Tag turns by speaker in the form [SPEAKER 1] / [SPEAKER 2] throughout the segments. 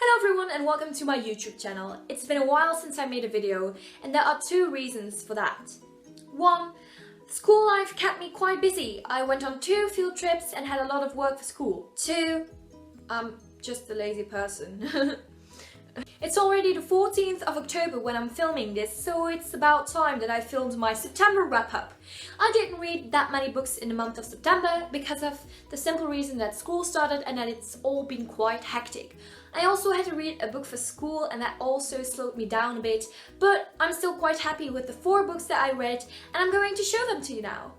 [SPEAKER 1] Hello everyone and welcome to my YouTube channel. It's been a while since I made a video and there are two reasons for that. One, school life kept me quite busy. I went on 2 field trips and had a lot of work for school. 2, I'm just a lazy person. It's already the 14th of October when I'm filming this, so it's about time that I filmed my September wrap-up. I didn't read that many books in the month of September because of the simple reason that school started and that it's all been quite hectic. I also had to read a book for school and that also slowed me down a bit, but I'm still quite happy with the 4 books that I read and I'm going to show them to you now.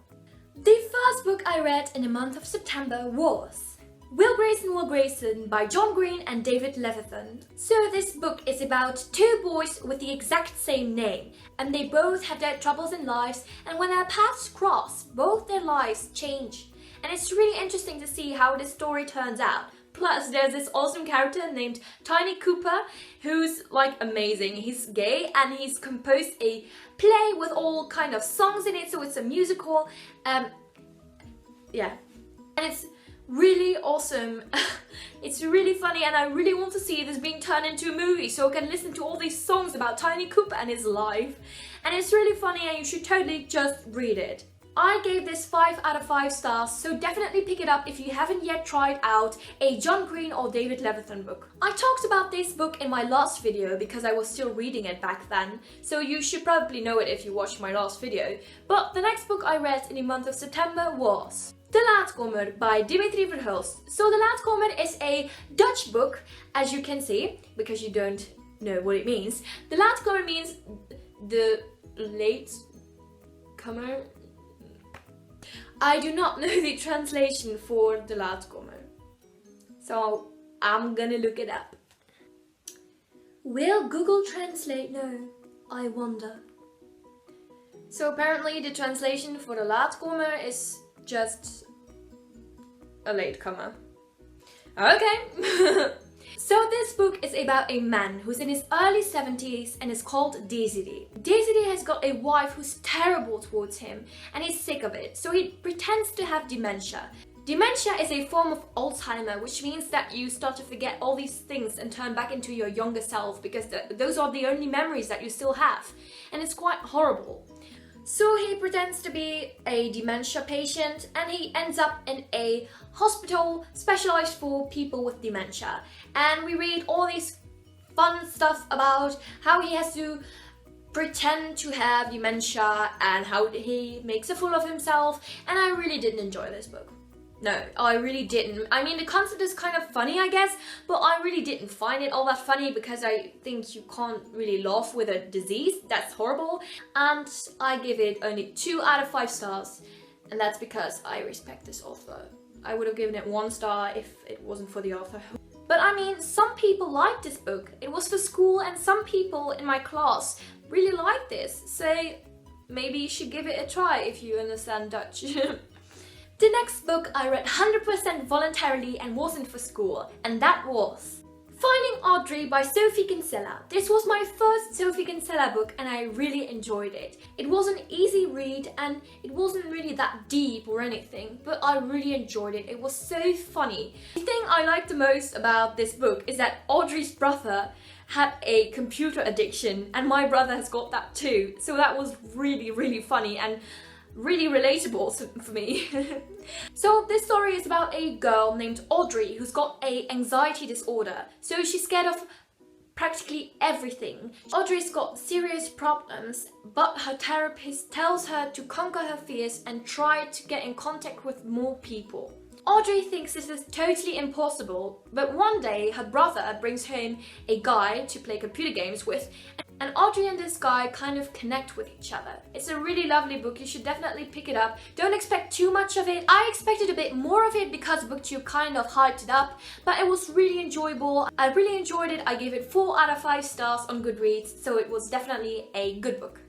[SPEAKER 1] The first book I read in the month of September was Will Grayson by John Green and David Levithan. So this book is about 2 boys with the exact same name, and they both have their troubles in lives, and when their paths cross, both their lives change. And it's really interesting to see how this story turns out. Plus, there's this awesome character named Tiny Cooper, who's like amazing. He's gay and he's composed a play with all kind of songs in it, so it's a musical. Yeah, and it's really awesome. It's really funny and I really want to see this being turned into a movie so I can listen to all these songs about Tiny Cooper and his life. And it's really funny and you should totally just read it. I gave this 5 out of 5 stars, so definitely pick it up if you haven't yet tried out a John Green or David Levithan book. I talked about this book in my last video because I was still reading it back then, so you should probably know it if you watched my last video. But the next book I read in the month of September was De Laatkomer by Dimitri Verhulst. So De Laatkomer is a Dutch book, as you can see, because you don't know what it means. De Laatkomer means the late comer. I do not know the translation for De Laatkomer, so I'm gonna look it up. Will Google Translate know? I wonder. So apparently the translation for De Laatkomer is just a latecomer. Okay. So this book is about a man who's in his early 70s and is called Desiree. Desiree has got a wife who's terrible towards him and he's sick of it, so he pretends to have dementia. Dementia is a form of Alzheimer, which means that you start to forget all these things and turn back into your younger self because those are the only memories that you still have, and it's quite horrible. So he pretends to be a dementia patient and he ends up in a hospital specialized for people with dementia. And we read all these fun stuff about how he has to pretend to have dementia and how he makes a fool of himself. And I really didn't enjoy this book. No, I really didn't. I mean, the concept is kind of funny, I guess, but I really didn't find it all that funny because I think you can't really laugh with a disease. That's horrible. And I give it only 2 out of 5 stars. And that's because I respect this author. I would have given it 1 star if it wasn't for the author. But I mean, some people liked this book. It was for school and some people in my class really liked this. So maybe you should give it a try if you understand Dutch. The next book I read 100% voluntarily and wasn't for school, and that was Finding Audrey by Sophie Kinsella. This was my first Sophie Kinsella book and I really enjoyed it. It was an easy read and it wasn't really that deep or anything, but I really enjoyed it. It was so funny. The thing I liked the most about this book is that Audrey's brother had a computer addiction and my brother has got that too. So that was really, really funny and really relatable for me. So this story is about a girl named Audrey who's got an anxiety disorder. So she's scared of practically everything. Audrey's got serious problems, but her therapist tells her to conquer her fears and try to get in contact with more people. Audrey thinks this is totally impossible, but one day her brother brings home a guy to play computer games with, and Audrey and this guy kind of connect with each other. It's a really lovely book, you should definitely pick it up. Don't expect too much of it. I expected a bit more of it because BookTube kind of hyped it up, but it was really enjoyable. I really enjoyed it. I gave it 4 out of 5 stars on Goodreads, so it was definitely a good book.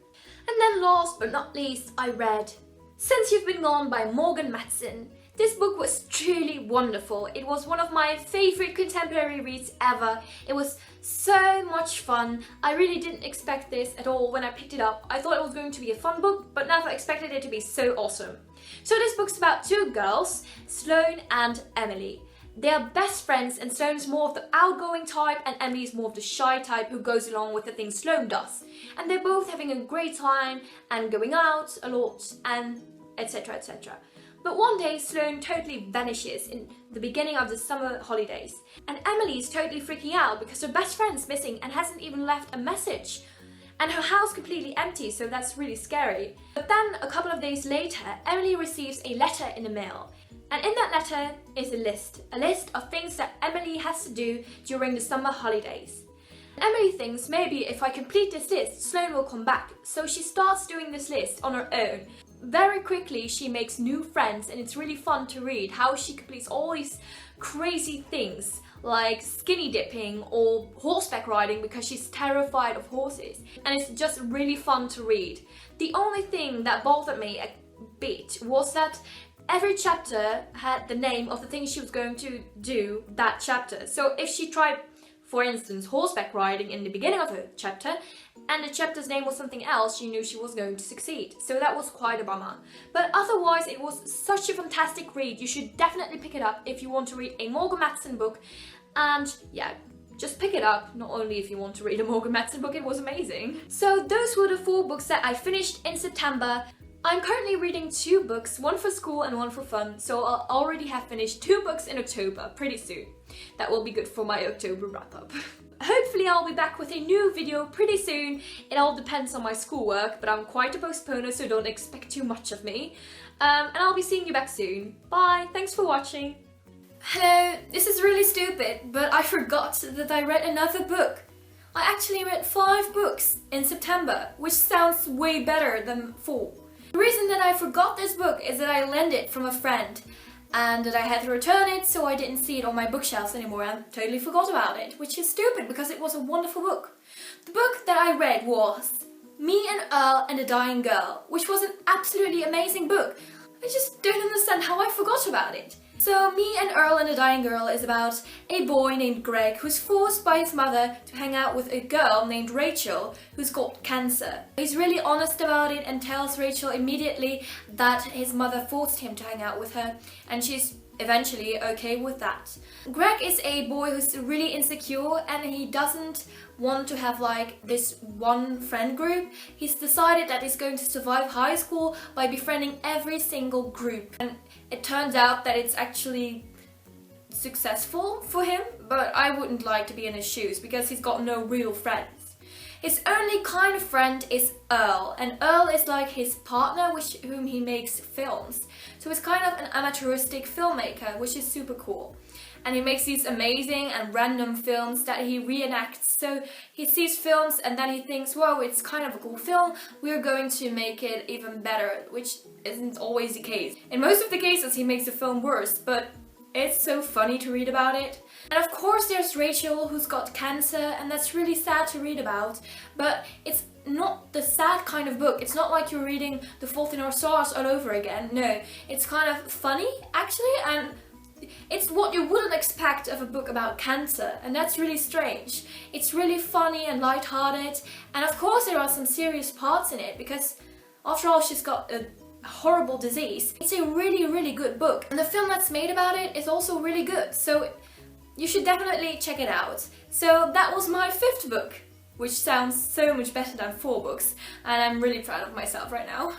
[SPEAKER 1] And then last but not least, I read Since You've Been Gone by Morgan Matson. This book was truly wonderful. It was one of my favorite contemporary reads ever. It was so much fun. I really didn't expect this at all when I picked it up. I thought it was going to be a fun book, but never expected it to be so awesome. So this book's about 2 girls, Sloane and Emily. They are best friends, and Sloane's more of the outgoing type and Emily's more of the shy type who goes along with the things Sloane does. And they're both having a great time and going out a lot and etc, etc. But one day Sloane totally vanishes in the beginning of the summer holidays, and Emily is totally freaking out because her best friend's missing and hasn't even left a message. And her house completely empty, so that's really scary. But then a couple of days later, Emily receives a letter in the mail. And in that letter is a list of things that Emily has to do during the summer holidays. And Emily thinks maybe if I complete this list, Sloane will come back. So she starts doing this list on her own. Very quickly she makes new friends, and it's really fun to read how she completes all these crazy things like skinny dipping or horseback riding because she's terrified of horses, and it's just really fun to read. The only thing that bothered me a bit was that every chapter had the name of the thing she was going to do that chapter. So if she tried, for instance, horseback riding in the beginning of her chapter, and the chapter's name was something else, she knew she was going to succeed. So that was quite a bummer. But otherwise, it was such a fantastic read. You should definitely pick it up if you want to read a Morgan Matson book. And yeah, just pick it up, not only if you want to read a Morgan Matson book, it was amazing. So those were the 4 books that I finished in September. I'm currently reading 2 books, one for school and one for fun, so I'll already have finished 2 books in October pretty soon. That will be good for my October wrap-up. Hopefully I'll be back with a new video pretty soon. It all depends on my schoolwork, but I'm quite a postponer, so don't expect too much of me. And I'll be seeing you back soon. Bye, thanks for watching. Hello, this is really stupid, but I forgot that I read another book. I actually read 5 books in September, which sounds way better than 4. The reason that I forgot this book is that I lent it from a friend, and that I had to return it, so I didn't see it on my bookshelves anymore and totally forgot about it, which is stupid because it was a wonderful book. The book that I read was Me and Earl and the Dying Girl, which was an absolutely amazing book. I just don't understand how I forgot about it. So Me and Earl and the Dying Girl is about a boy named Greg who's forced by his mother to hang out with a girl named Rachel who's got cancer. He's really honest about it and tells Rachel immediately that his mother forced him to hang out with her, and she's eventually okay with that. Greg is a boy who's really insecure, and he doesn't want to have like this one friend group. He's decided that he's going to survive high school by befriending every single group, and it turns out that it's actually successful for him, but I wouldn't like to be in his shoes because he's got no real friends. His only kind of friend is Earl, and Earl is like his partner with whom he makes films. So he's kind of an amateuristic filmmaker, which is super cool. And he makes these amazing and random films that he reenacts. So he sees films and then he thinks, whoa, it's kind of a cool film, we're going to make it even better, which isn't always the case. In most of the cases he makes the film worse, but it's so funny to read about it. And of course there's Rachel, who's got cancer, and that's really sad to read about, but it's not the sad kind of book. It's not like you're reading The Fault in Our Stars all over again. No, it's kind of funny actually, and it's what you wouldn't expect of a book about cancer, and that's really strange. It's really funny and lighthearted, and of course there are some serious parts in it because after all she's got a horrible disease. It's a really good book, and the film that's made about it is also really good, so you should definitely check it out. So that was my 5th book, which sounds so much better than 4 books, and I'm really proud of myself right now.